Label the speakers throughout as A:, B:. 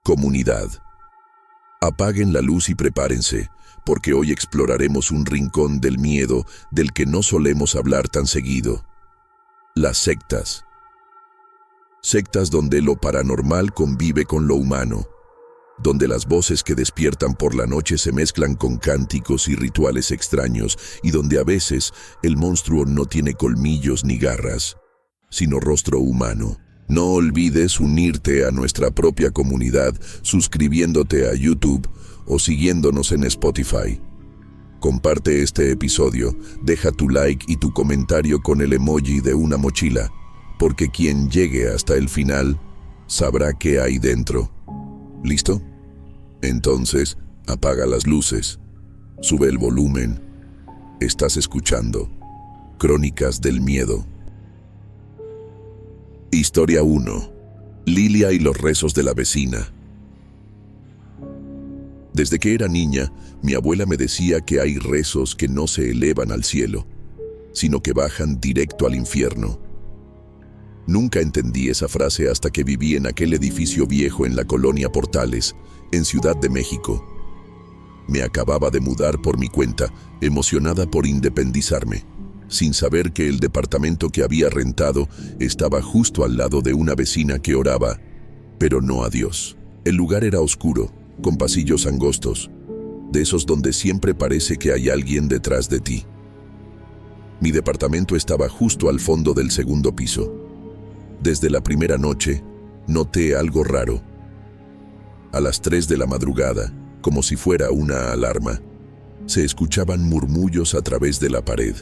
A: Comunidad. Apaguen la luz y prepárense, porque hoy exploraremos un rincón del miedo del que no solemos hablar tan seguido. Las sectas. Sectas donde lo paranormal convive con lo humano, donde las voces que despiertan por la noche se mezclan con cánticos y rituales extraños, y donde a veces el monstruo no tiene colmillos ni garras, sino rostro humano. No olvides unirte a nuestra propia comunidad suscribiéndote a YouTube o siguiéndonos en Spotify. Comparte este episodio, deja tu like y tu comentario con el emoji de una mochila, porque quien llegue hasta el final sabrá qué hay dentro. ¿Listo? Entonces, apaga las luces, sube el volumen. Estás escuchando Crónicas del Miedo. Historia 1. Lilia y los rezos de la vecina. Desde que era niña, mi abuela me decía que hay rezos que no se elevan al cielo, sino que bajan directo al infierno. Nunca entendí esa frase hasta que viví en aquel edificio viejo en la colonia Portales, en Ciudad de México. Me acababa de mudar por mi cuenta, emocionada por independizarme, sin saber que el departamento que había rentado estaba justo al lado de una vecina que oraba, pero no a Dios. El lugar era oscuro, con pasillos angostos, de esos donde siempre parece que hay alguien detrás de ti. Mi departamento estaba justo al fondo del segundo piso. Desde la primera noche, noté algo raro. A las 3 de la madrugada, como si fuera una alarma, se escuchaban murmullos a través de la pared.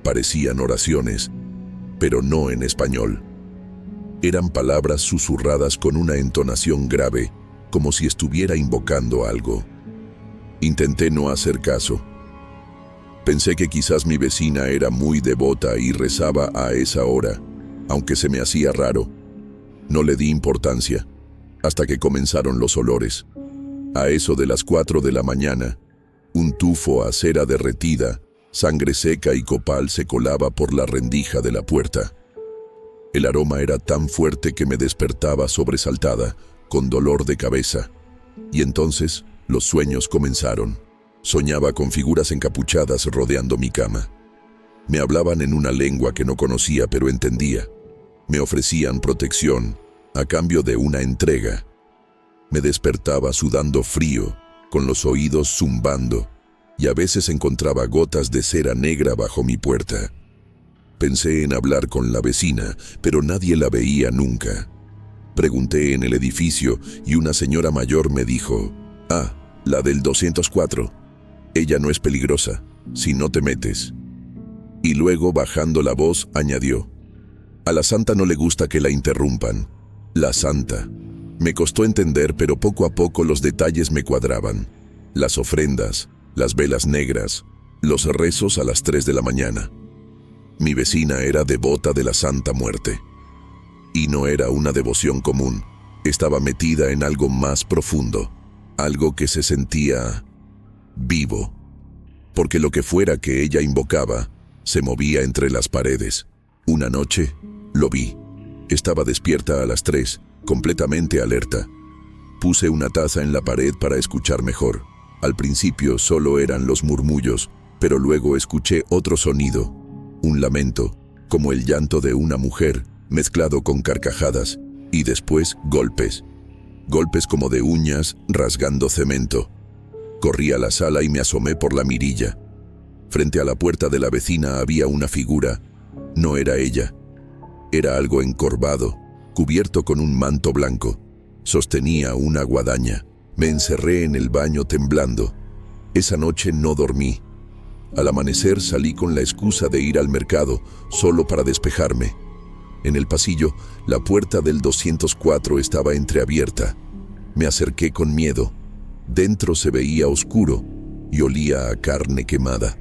A: Parecían oraciones, pero no en español. Eran palabras susurradas con una entonación grave, como si estuviera invocando algo. Intenté no hacer caso. Pensé que quizás mi vecina era muy devota y rezaba a esa hora, aunque se me hacía raro. No le di importancia, hasta que comenzaron los olores. A eso de las 4 de la mañana, un tufo a cera derretida, sangre seca y copal se colaba por la rendija de la puerta. El aroma era tan fuerte que me despertaba sobresaltada, con dolor de cabeza. Y entonces los sueños comenzaron. Soñaba con figuras encapuchadas rodeando mi cama. Me hablaban en una lengua que no conocía pero entendía. Me ofrecían protección a cambio de una entrega. Me despertaba sudando frío, con los oídos zumbando, y a veces encontraba gotas de cera negra bajo mi puerta. Pensé en hablar con la vecina, pero nadie la veía nunca. Pregunté en el edificio y una señora mayor me dijo: «Ah, la del 204. Ella no es peligrosa, si no te metes». Y luego, bajando la voz, añadió: «A la santa no le gusta que la interrumpan». La santa. Me costó entender, pero poco a poco los detalles me cuadraban. Las ofrendas, las velas negras, los rezos a las 3 de la mañana. Mi vecina era devota de la Santa Muerte. Y no era una devoción común. Estaba metida en algo más profundo, algo que se sentía vivo. Porque lo que fuera que ella invocaba, se movía entre las paredes. Una noche, lo vi. Estaba despierta a las 3, completamente alerta. Puse una taza en la pared para escuchar mejor. Al principio solo eran los murmullos, pero luego escuché otro sonido, un lamento, como el llanto de una mujer, mezclado con carcajadas, y después golpes. Golpes como de uñas rasgando cemento. Corrí a la sala y me asomé por la mirilla. Frente a la puerta de la vecina había una figura. No era ella. Era algo encorvado, cubierto con un manto blanco. Sostenía una guadaña. Me encerré en el baño temblando. Esa noche no dormí. Al amanecer salí con la excusa de ir al mercado, solo para despejarme. En el pasillo, la puerta del 204 estaba entreabierta. Me acerqué con miedo. Dentro se veía oscuro y olía a carne quemada.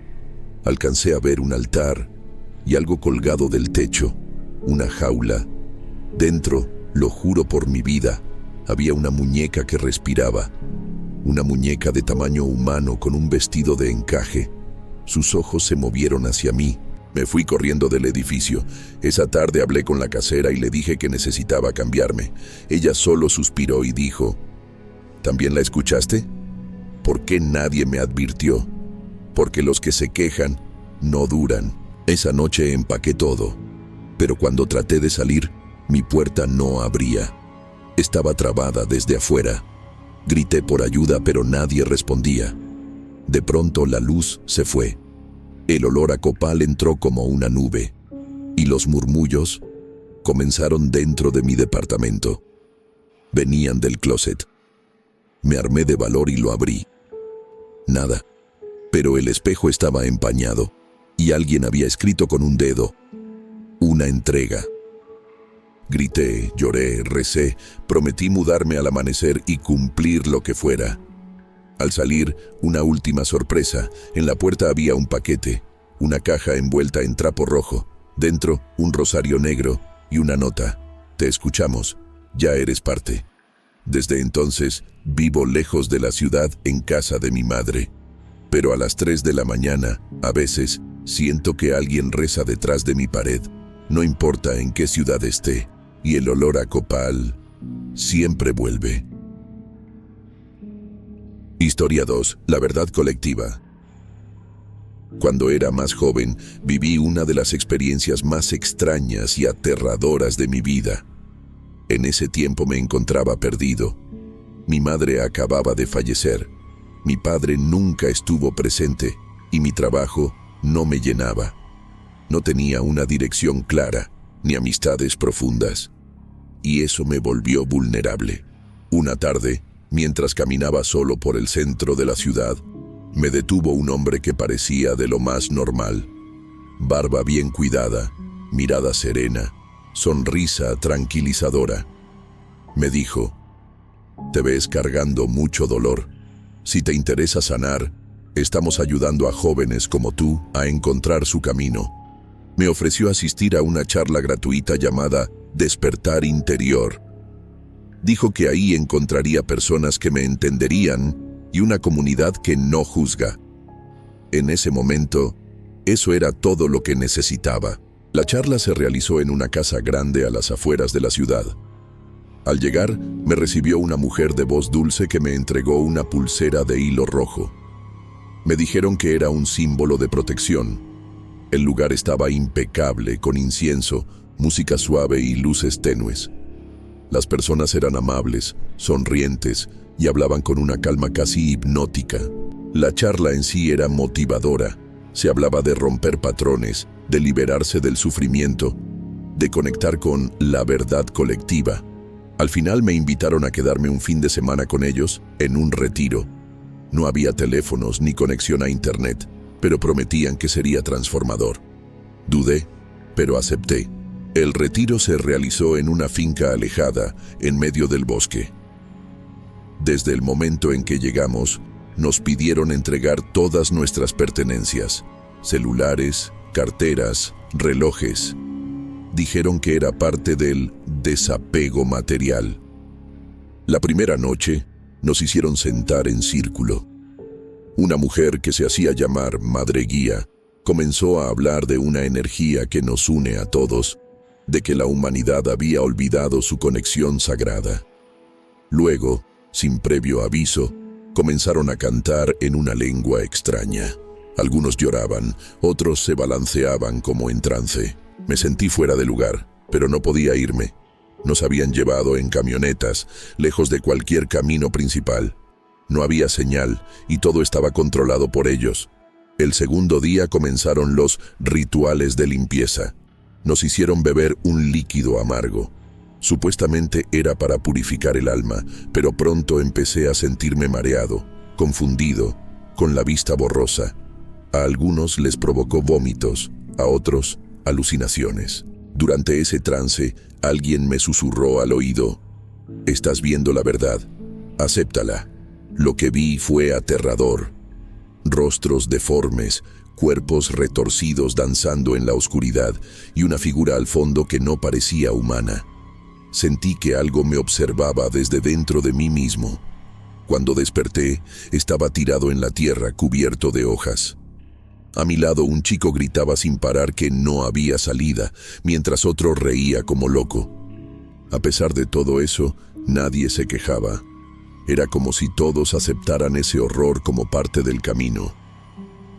A: Alcancé a ver un altar y algo colgado del techo, una jaula. Dentro, lo juro por mi vida, había una muñeca que respiraba, una muñeca de tamaño humano con un vestido de encaje. Sus ojos se movieron hacia mí, Me fui corriendo del edificio. Esa tarde hablé con la casera y le dije que necesitaba cambiarme. Ella solo suspiró y dijo, ¿también la escuchaste? ¿Por qué nadie me advirtió? Porque los que se quejan no duran. Esa noche empaqué todo, pero cuando traté de salir, mi puerta no abría. Estaba trabada desde afuera. Grité por ayuda, pero nadie respondía. De pronto la luz se fue. El olor a copal entró como una nube, y los murmullos comenzaron dentro de mi departamento. Venían del closet. Me armé de valor y lo abrí. Nada, pero el espejo estaba empañado, y alguien había escrito con un dedo, una entrega. Grité, lloré, recé, prometí mudarme al amanecer y cumplir lo que fuera. Al salir, una última sorpresa. En la puerta había un paquete, una caja envuelta en trapo rojo. Dentro, un rosario negro y una nota. Te escuchamos, ya eres parte. Desde entonces, vivo lejos de la ciudad en casa de mi madre. Pero a las 3 de la mañana, a veces, siento que alguien reza detrás de mi pared. No importa en qué ciudad esté, y el olor a copal siempre vuelve. Historia 2. La verdad colectiva. Cuando era más joven, viví una de las experiencias más extrañas y aterradoras de mi vida. En ese tiempo me encontraba perdido. Mi madre acababa de fallecer. Mi padre nunca estuvo presente y mi trabajo no me llenaba. No tenía una dirección clara ni amistades profundas. Y eso me volvió vulnerable. Una tarde, mientras caminaba solo por el centro de la ciudad, me detuvo un hombre que parecía de lo más normal. Barba bien cuidada, mirada serena, sonrisa tranquilizadora. Me dijo, «Te ves cargando mucho dolor. Si te interesa sanar, estamos ayudando a jóvenes como tú a encontrar su camino». Me ofreció asistir a una charla gratuita llamada Despertar Interior. Dijo que ahí encontraría personas que me entenderían y una comunidad que no juzga. En ese momento, eso era todo lo que necesitaba. La charla se realizó en una casa grande a las afueras de la ciudad. Al llegar, me recibió una mujer de voz dulce que me entregó una pulsera de hilo rojo. Me dijeron que era un símbolo de protección. El lugar estaba impecable, con incienso, música suave y luces tenues. Las personas eran amables, sonrientes y hablaban con una calma casi hipnótica. La charla en sí era motivadora. Se hablaba de romper patrones, de liberarse del sufrimiento, de conectar con la verdad colectiva. Al final me invitaron a quedarme un fin de semana con ellos en un retiro. No había teléfonos ni conexión a internet, pero prometían que sería transformador. Dudé, pero acepté. El retiro se realizó en una finca alejada, en medio del bosque. Desde el momento en que llegamos, nos pidieron entregar todas nuestras pertenencias, celulares, carteras, relojes. Dijeron que era parte del desapego material. La primera noche, nos hicieron sentar en círculo. Una mujer que se hacía llamar Madre Guía comenzó a hablar de una energía que nos une a todos, de que la humanidad había olvidado su conexión sagrada. Luego, sin previo aviso, comenzaron a cantar en una lengua extraña. Algunos lloraban, otros se balanceaban como en trance. Me sentí fuera de lugar, pero no podía irme. Nos habían llevado en camionetas, lejos de cualquier camino principal. No había señal y todo estaba controlado por ellos. El segundo día comenzaron los rituales de limpieza. Nos hicieron beber un líquido amargo. Supuestamente era para purificar el alma, pero pronto empecé a sentirme mareado, confundido, con la vista borrosa. A algunos les provocó vómitos, a otros alucinaciones. Durante ese trance, alguien me susurró al oído, «Estás viendo la verdad, acéptala». Lo que vi fue aterrador. Rostros deformes, cuerpos retorcidos danzando en la oscuridad y una figura al fondo que no parecía humana. Sentí que algo me observaba desde dentro de mí mismo. Cuando desperté, estaba tirado en la tierra cubierto de hojas. A mi lado un chico gritaba sin parar que no había salida, mientras otro reía como loco. A pesar de todo eso, nadie se quejaba. Era como si todos aceptaran ese horror como parte del camino.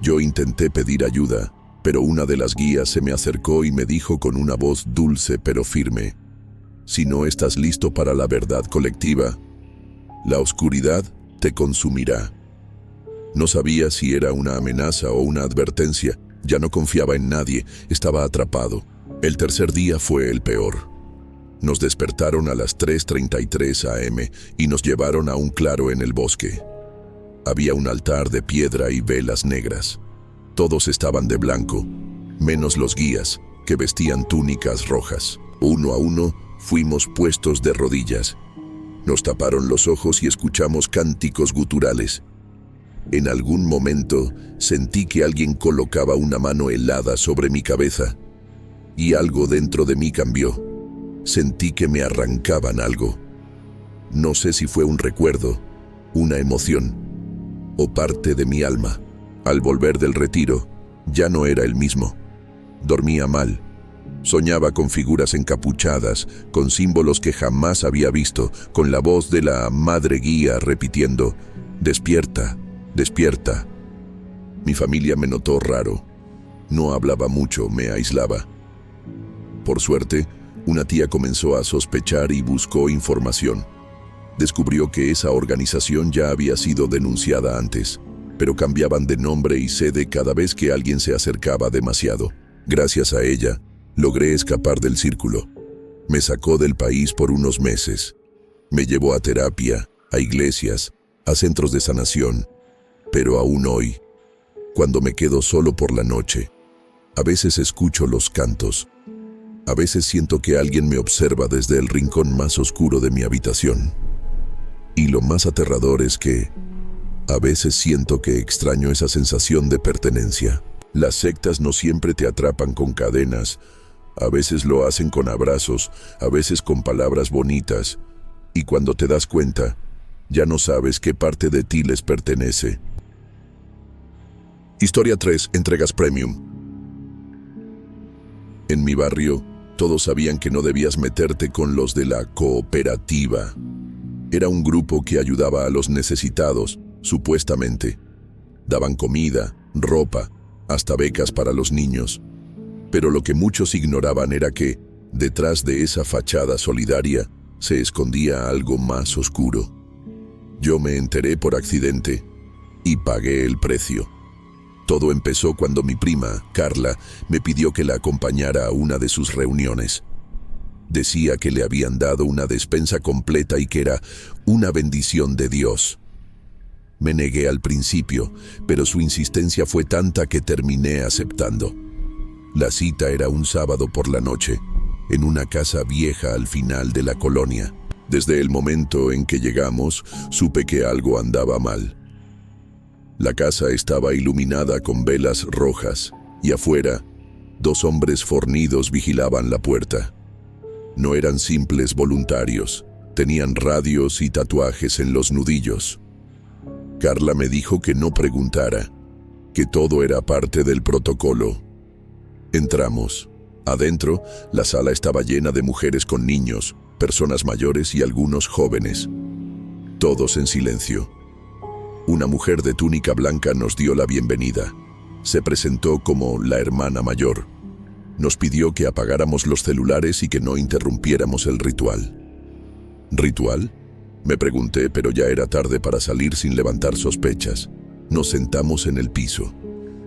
A: Yo intenté pedir ayuda, pero una de las guías se me acercó y me dijo con una voz dulce pero firme: si no estás listo para la verdad colectiva, la oscuridad te consumirá. No sabía si era una amenaza o una advertencia. Ya no confiaba en nadie, estaba atrapado. El tercer día fue el peor. Nos despertaron a las 3:33 am y nos llevaron a un claro en el bosque. Había un altar de piedra y velas negras. Todos estaban de blanco, menos los guías, que vestían túnicas rojas. Uno a uno fuimos puestos de rodillas. Nos taparon los ojos y escuchamos cánticos guturales. En algún momento sentí que alguien colocaba una mano helada sobre mi cabeza, y algo dentro de mí cambió. Sentí que me arrancaban algo. No sé si fue un recuerdo, una emoción, o parte de mi alma. Al volver del retiro, ya no era el mismo. Dormía mal. Soñaba con figuras encapuchadas, con símbolos que jamás había visto, con la voz de la madre guía repitiendo: «Despierta, despierta». Mi familia me notó raro. No hablaba mucho, me aislaba. Por suerte, una tía comenzó a sospechar y buscó información. Descubrió que esa organización ya había sido denunciada antes, pero cambiaban de nombre y sede cada vez que alguien se acercaba demasiado. Gracias a ella, logré escapar del círculo. Me sacó del país por unos meses. Me llevó a terapia, a iglesias, a centros de sanación. Pero aún hoy, cuando me quedo solo por la noche, a veces escucho los cantos. A veces siento que alguien me observa desde el rincón más oscuro de mi habitación. Y lo más aterrador es que a veces siento que extraño esa sensación de pertenencia. Las sectas no siempre te atrapan con cadenas. A veces lo hacen con abrazos, a veces con palabras bonitas. Y cuando te das cuenta, ya no sabes qué parte de ti les pertenece. Historia 3. Entregas Premium. En mi barrio, todos sabían que no debías meterte con los de la cooperativa. Era un grupo que ayudaba a los necesitados, supuestamente. Daban comida, ropa, hasta becas para los niños. Pero lo que muchos ignoraban era que, detrás de esa fachada solidaria, se escondía algo más oscuro. Yo me enteré por accidente y pagué el precio. Todo empezó cuando mi prima, Carla, me pidió que la acompañara a una de sus reuniones. Decía que le habían dado una despensa completa y que era una bendición de Dios. Me negué al principio, pero su insistencia fue tanta que terminé aceptando. La cita era un sábado por la noche, en una casa vieja al final de la colonia. Desde el momento en que llegamos, supe que algo andaba mal. La casa estaba iluminada con velas rojas, y afuera, 2 hombres fornidos vigilaban la puerta. No eran simples voluntarios, tenían radios y tatuajes en los nudillos. Carla me dijo que no preguntara, que todo era parte del protocolo. Entramos. Adentro, la sala estaba llena de mujeres con niños, personas mayores y algunos jóvenes. Todos en silencio. Una mujer de túnica blanca nos dio la bienvenida. Se presentó como la hermana mayor. Nos pidió que apagáramos los celulares y que no interrumpiéramos el ritual. ¿Ritual?, me pregunté, pero ya era tarde para salir sin levantar sospechas. Nos sentamos en el piso.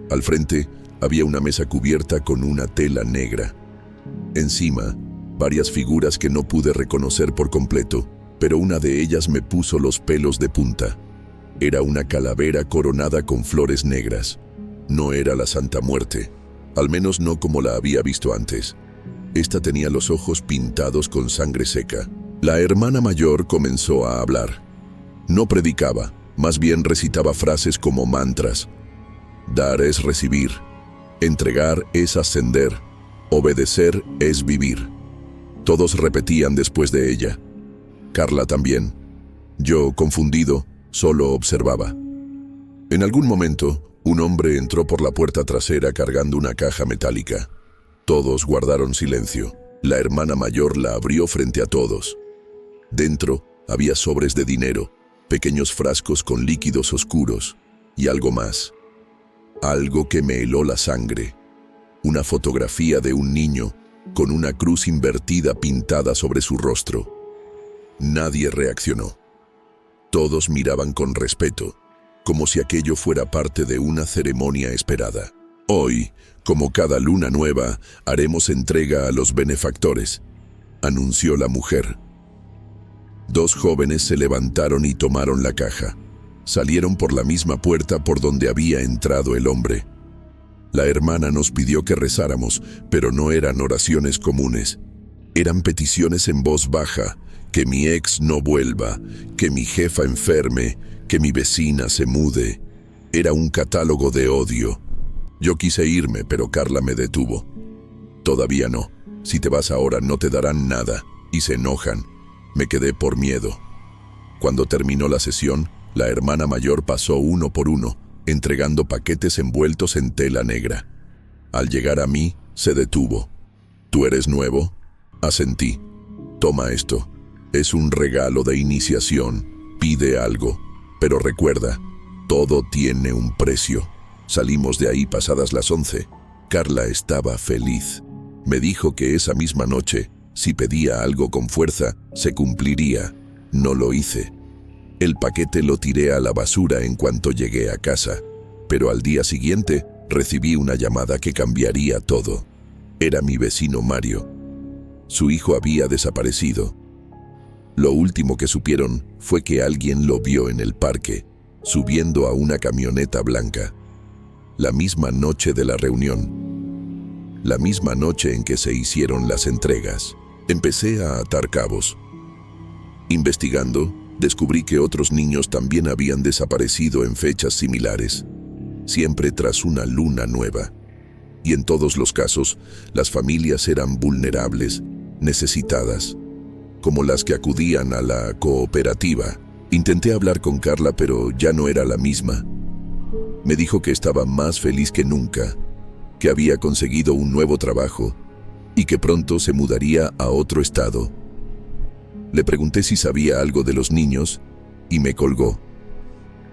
A: Al frente había una mesa cubierta con una tela negra. Encima, varias figuras que no pude reconocer por completo, pero una de ellas me puso los pelos de punta. Era una calavera coronada con flores negras. No era la Santa Muerte, al menos no como la había visto antes. Esta tenía los ojos pintados con sangre seca. La hermana mayor comenzó a hablar. No predicaba, más bien recitaba frases como mantras. Dar es recibir, entregar es ascender, obedecer es vivir. Todos repetían después de ella. Carla también. Yo, confundido, solo observaba. En algún momento, Un hombre entró por la puerta trasera cargando una caja metálica. Todos guardaron silencio. La hermana mayor la abrió frente a todos. Dentro había sobres de dinero, pequeños frascos con líquidos oscuros y algo más. Algo que me heló la sangre. Una fotografía de un niño con una cruz invertida pintada sobre su rostro. Nadie reaccionó. Todos miraban con respeto, como si aquello fuera parte de una ceremonia esperada. Hoy, como cada luna nueva, haremos entrega a los benefactores, anunció la mujer. 2 jóvenes se levantaron y tomaron la caja. Salieron por la misma puerta por donde había entrado el hombre. La hermana nos pidió que rezáramos, pero no eran oraciones comunes. Eran peticiones en voz baja, que mi ex no vuelva, que mi jefa enferme, que mi vecina se mude. Era un catálogo de odio. Yo quise irme, pero Carla me detuvo. Todavía no. Si te vas ahora no te darán nada. Y se enojan. Me quedé por miedo. Cuando terminó la sesión, la hermana mayor pasó uno por uno, entregando paquetes envueltos en tela negra. Al llegar a mí, se detuvo. ¿Tú eres nuevo? Asentí. Toma esto. Es un regalo de iniciación. Pide algo. Pero recuerda, todo tiene un precio. Salimos de ahí pasadas las 11. Carla estaba feliz. Me dijo que esa misma noche, si pedía algo con fuerza, se cumpliría. No lo hice. El paquete lo tiré a la basura en cuanto llegué a casa, pero al día siguiente recibí una llamada que cambiaría todo. Era mi vecino Mario. Su hijo había desaparecido. Lo último que supieron fue que alguien lo vio en el parque, subiendo a una camioneta blanca. La misma noche de la reunión. La misma noche en que se hicieron las entregas. Empecé a atar cabos. Investigando, descubrí que otros niños también habían desaparecido en fechas similares, siempre tras una luna nueva. Y en todos los casos, las familias eran vulnerables, necesitadas, como las que acudían a la cooperativa. Intenté hablar con Carla, pero ya no era la misma. Me dijo que estaba más feliz que nunca, que había conseguido un nuevo trabajo y que pronto se mudaría a otro estado. Le pregunté si sabía algo de los niños y me colgó.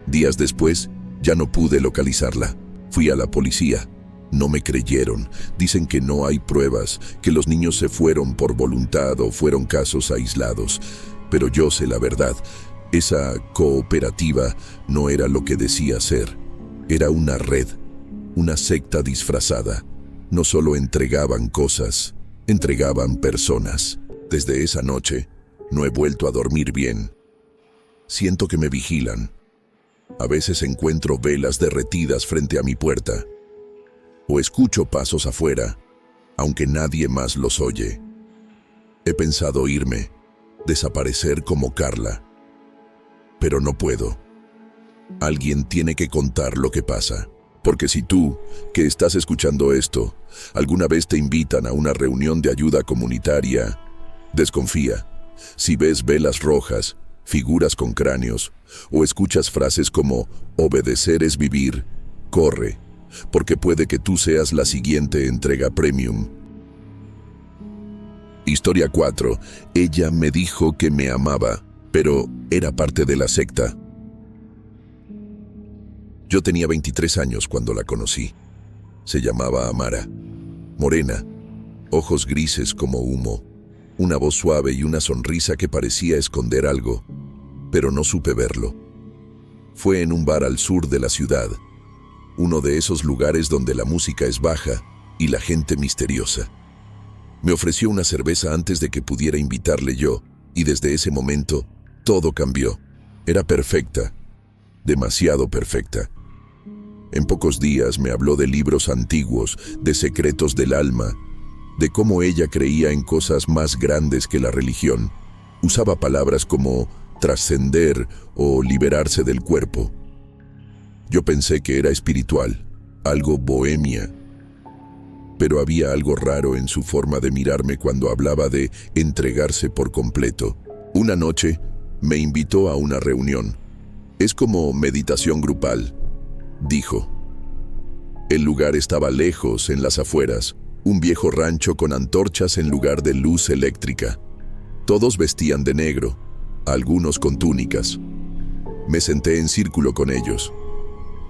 A: Días después, ya no pude localizarla. Fui a la policía. No me creyeron. Dicen que no hay pruebas, que los niños se fueron por voluntad o fueron casos aislados. Pero yo sé la verdad. Esa cooperativa no era lo que decía ser. Era una red, una secta disfrazada. No solo entregaban cosas, entregaban personas. Desde esa noche, no he vuelto a dormir bien. Siento que me vigilan. A veces encuentro velas derretidas frente a mi puerta. O escucho pasos afuera, aunque nadie más los oye. He pensado irme, desaparecer como Carla. Pero no puedo. Alguien tiene que contar lo que pasa. Porque si tú, que estás escuchando esto, alguna vez te invitan a una reunión de ayuda comunitaria, desconfía. Si ves velas rojas, figuras con cráneos, o escuchas frases como obedecer es vivir, corre, porque puede que tú seas la siguiente entrega premium. Historia 4. Ella me dijo que me amaba, pero era parte de la secta. Yo tenía 23 años cuando la conocí. Se llamaba Amara. Morena, ojos grises como humo, una voz suave y una sonrisa que parecía esconder algo, pero no supe verlo. Fue en un bar al sur de la ciudad, uno de esos lugares donde la música es baja y la gente misteriosa. Me ofreció una cerveza antes de que pudiera invitarle yo, y desde ese momento todo cambió. Era perfecta, demasiado perfecta. En pocos días me habló de libros antiguos, de secretos del alma, de cómo ella creía en cosas más grandes que la religión. Usaba palabras como trascender o liberarse del cuerpo. Yo pensé que era espiritual, algo bohemia. Pero había algo raro en su forma de mirarme cuando hablaba de entregarse por completo. Una noche me invitó a una reunión. Es como meditación grupal, dijo. El lugar estaba lejos, en las afueras, un viejo rancho con antorchas en lugar de luz eléctrica. Todos vestían de negro, algunos con túnicas. Me senté en círculo con ellos.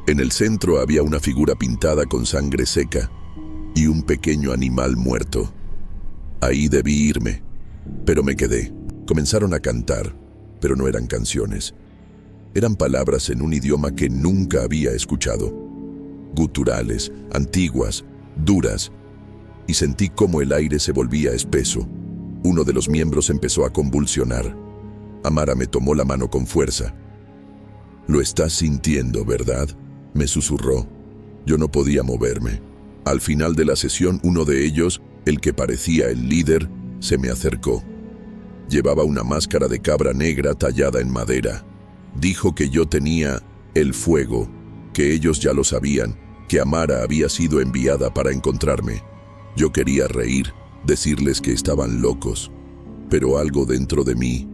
A: En el centro había una figura pintada con sangre seca y un pequeño animal muerto. Ahí debí irme, pero me quedé. Comenzaron a cantar, pero no eran canciones. Eran palabras en un idioma que nunca había escuchado. Guturales, antiguas, duras, y sentí cómo el aire se volvía espeso. Uno de los miembros empezó a convulsionar. Amara me tomó la mano con fuerza. «Lo estás sintiendo, ¿verdad?», me susurró. Yo no podía moverme. Al final de la sesión, uno de ellos, el que parecía el líder, se me acercó. Llevaba una máscara de cabra negra tallada en madera. Dijo que yo tenía el fuego, que ellos ya lo sabían, que Amara había sido enviada para encontrarme. Yo quería reír, decirles que estaban locos, pero algo dentro de mí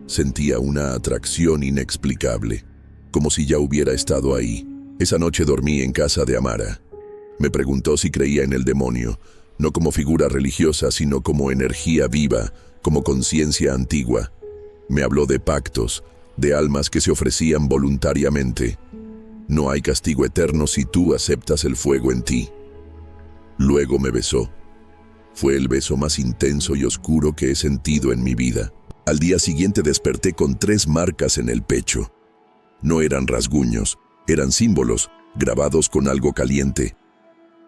A: sentía una atracción inexplicable, como si ya hubiera estado ahí. Esa noche dormí en casa de Amara. Me preguntó si creía en el demonio, no como figura religiosa, sino como energía viva, como conciencia antigua. Me habló de pactos, de almas que se ofrecían voluntariamente. No hay castigo eterno si tú aceptas el fuego en ti. Luego me besó. Fue el beso más intenso y oscuro que he sentido en mi vida. Al día siguiente desperté con 3 marcas en el pecho. No eran rasguños, eran símbolos, grabados con algo caliente.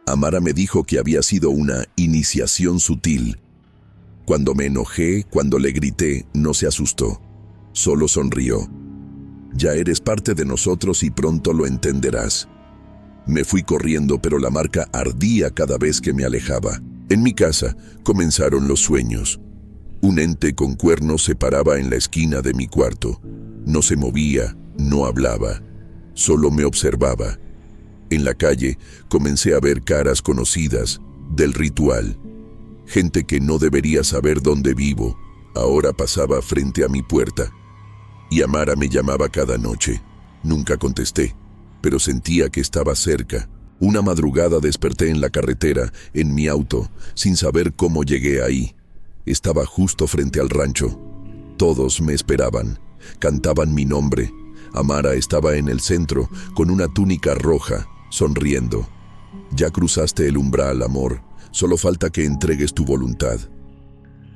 A: Amara me dijo que había sido una iniciación sutil. Cuando me enojé, cuando le grité, no se asustó. Solo sonrió. «Ya eres parte de nosotros y pronto lo entenderás». Me fui corriendo, pero la marca ardía cada vez que me alejaba. En mi casa comenzaron los sueños. Un ente con cuernos se paraba en la esquina de mi cuarto. No se movía, no hablaba, solo me observaba. En la calle comencé a ver caras conocidas del ritual. Gente que no debería saber dónde vivo, ahora pasaba frente a mi puerta. Y Amara me llamaba cada noche. Nunca contesté, pero sentía que estaba cerca. Una madrugada desperté en la carretera, en mi auto, sin saber cómo llegué ahí. Estaba justo frente al rancho. Todos me esperaban, cantaban mi nombre. Amara estaba en el centro, con una túnica roja, sonriendo. «Ya cruzaste el umbral, amor. Solo falta que entregues tu voluntad».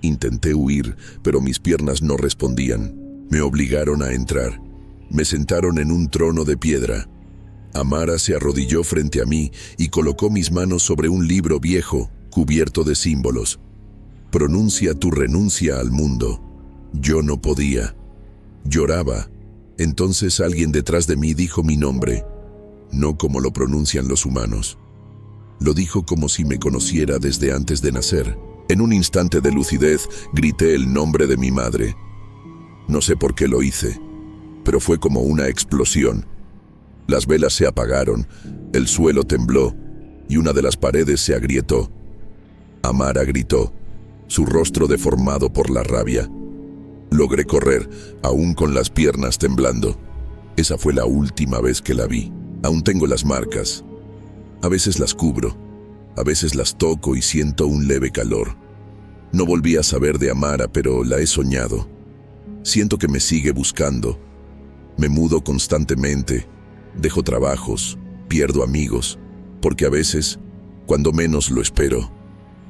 A: Intenté huir, pero mis piernas no respondían. Me obligaron a entrar. Me sentaron en un trono de piedra. Amara se arrodilló frente a mí y colocó mis manos sobre un libro viejo, cubierto de símbolos. «Pronuncia tu renuncia al mundo». Yo no podía. Lloraba. Entonces alguien detrás de mí dijo mi nombre, no como lo pronuncian los humanos. Lo dijo como si me conociera desde antes de nacer. En un instante de lucidez, grité el nombre de mi madre. No sé por qué lo hice, pero fue como una explosión. Las velas se apagaron, el suelo tembló y una de las paredes se agrietó. Amara gritó, su rostro deformado por la rabia. Logré correr, aún con las piernas temblando. Esa fue la última vez que la vi. Aún tengo las marcas. A veces las cubro, a veces las toco y siento un leve calor. No volví a saber de Amara, pero la he soñado. Siento que me sigue buscando. Me mudo constantemente, dejo trabajos, pierdo amigos, porque a veces, cuando menos lo espero,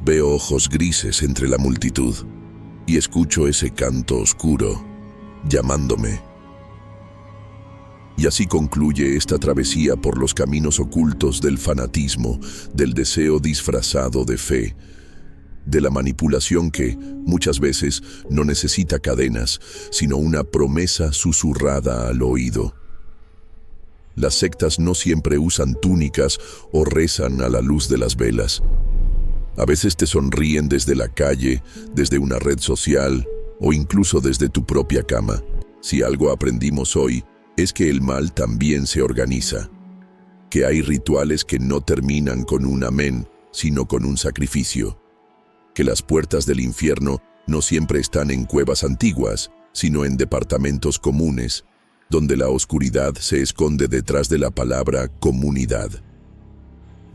A: veo ojos grises entre la multitud y escucho ese canto oscuro llamándome. Y así concluye esta travesía por los caminos ocultos del fanatismo, del deseo disfrazado de fe, de la manipulación que, muchas veces, no necesita cadenas, sino una promesa susurrada al oído. Las sectas no siempre usan túnicas o rezan a la luz de las velas. A veces te sonríen desde la calle, desde una red social o incluso desde tu propia cama. Si algo aprendimos hoy, es que el mal también se organiza, que hay rituales que no terminan con un amén, sino con un sacrificio, que las puertas del infierno no siempre están en cuevas antiguas, sino en departamentos comunes, donde la oscuridad se esconde detrás de la palabra comunidad.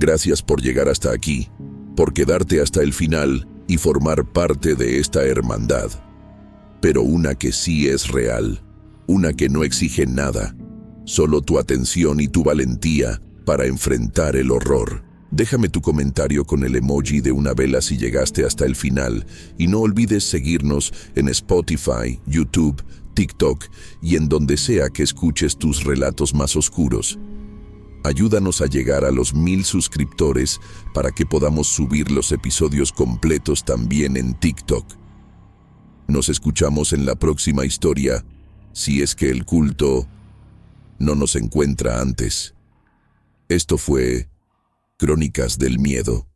A: Gracias por llegar hasta aquí, por quedarte hasta el final y formar parte de esta hermandad. Pero una que sí es real, una que no exige nada, solo tu atención y tu valentía para enfrentar el horror. Déjame tu comentario con el emoji de una vela si llegaste hasta el final y no olvides seguirnos en Spotify, YouTube, TikTok y en donde sea que escuches tus relatos más oscuros. Ayúdanos a llegar a los 1000 suscriptores para que podamos subir los episodios completos también en TikTok. Nos escuchamos en la próxima historia, si es que el culto no nos encuentra antes. Esto fue Crónicas del Miedo.